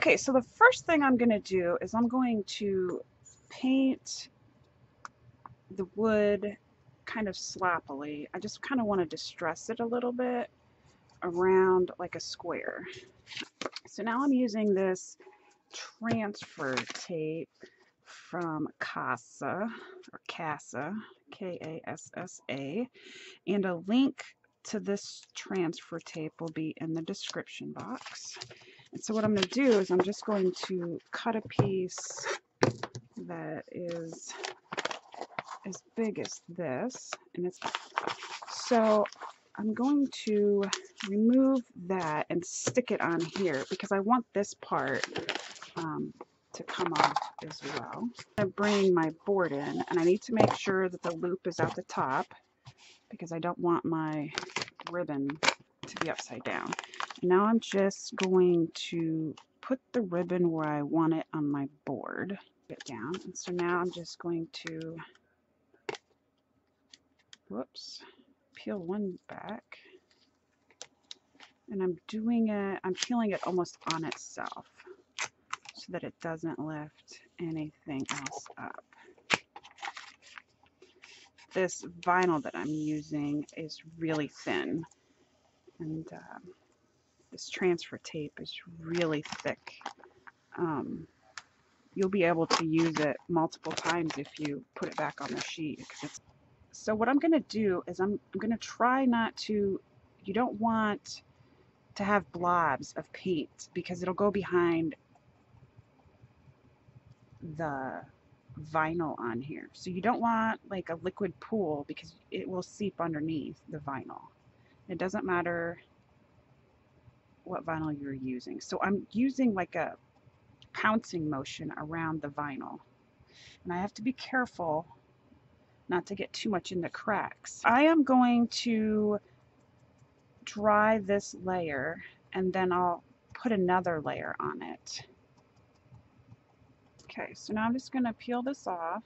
Okay, so the first thing I'm going to do is I'm going to paint the wood kind of sloppily. I just kind of want to distress it a little bit around like a square. So now I'm using this transfer tape from Casa, or Casa, K-A-S-S-A, and a link to this transfer tape will be in the description box. And so what I'm going to do is I'm just going to cut a piece that is as big as this, and it's so I'm going to remove that and stick it on here because I want this part to come off as well. I'm bringing my board in, and I need to make sure that the loop is at the top because I don't want my ribbon to be upside down. And now I'm just going to put the ribbon where I want it on my board. Get down, and so now I'm just going to, whoops, peel one back, and I'm peeling it almost on itself so that it doesn't lift anything else up. This vinyl that I'm using is really thin, and this transfer tape is really thick. You'll be able to use it multiple times if you put it back on the sheet. So what I'm going to do is I'm going to try not to, you don't want to have blobs of paint because it'll go behind the vinyl on here. So you don't want like a liquid pool because it will seep underneath the vinyl. It doesn't matter what vinyl you're using. So I'm using like a pouncing motion around the vinyl. And I have to be careful not to get too much in the cracks. I am going to dry this layer and then I'll put another layer on it. Okay, so now I'm just going to peel this off.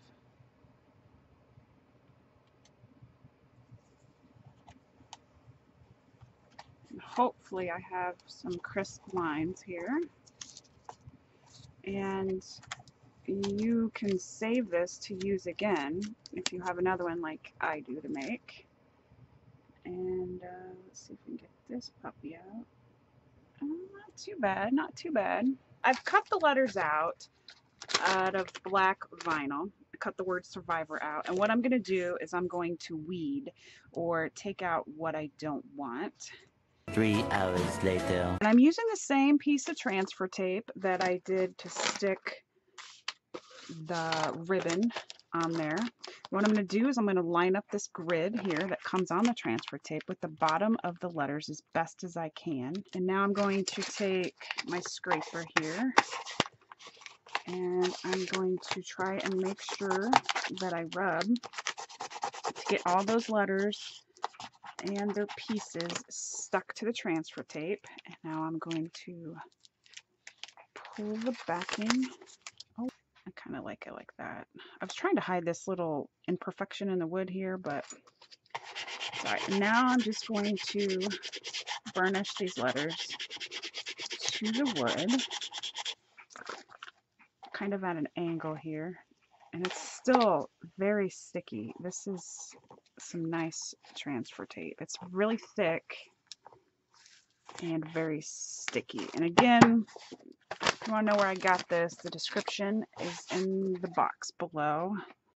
And hopefully I have some crisp lines here. And you can save this to use again if you have another one like I do to make. And let's see if we can get this puppy out. Oh, not too bad, not too bad. I've cut the letters out of black vinyl. I cut the word survivor out. And what I'm going to do is I'm going to weed or take out what I don't want. 3 hours later. And I'm using the same piece of transfer tape that I did to stick the ribbon on there. What I'm going to do is I'm going to line up this grid here that comes on the transfer tape with the bottom of the letters as best as I can. And now I'm going to take my scraper here and I'm going to try and make sure that I rub to get all those letters and their pieces stuck to the transfer tape. And now I'm going to pull the backing. Oh, I kind of like it like that. I was trying to hide this little imperfection in the wood here, but sorry. Now I'm just going to burnish these letters to the wood, kind of at an angle here. And it's still very sticky. This is some nice transfer tape. It's really thick and very sticky. And again, if you want to know where I got this, the description is in the box below.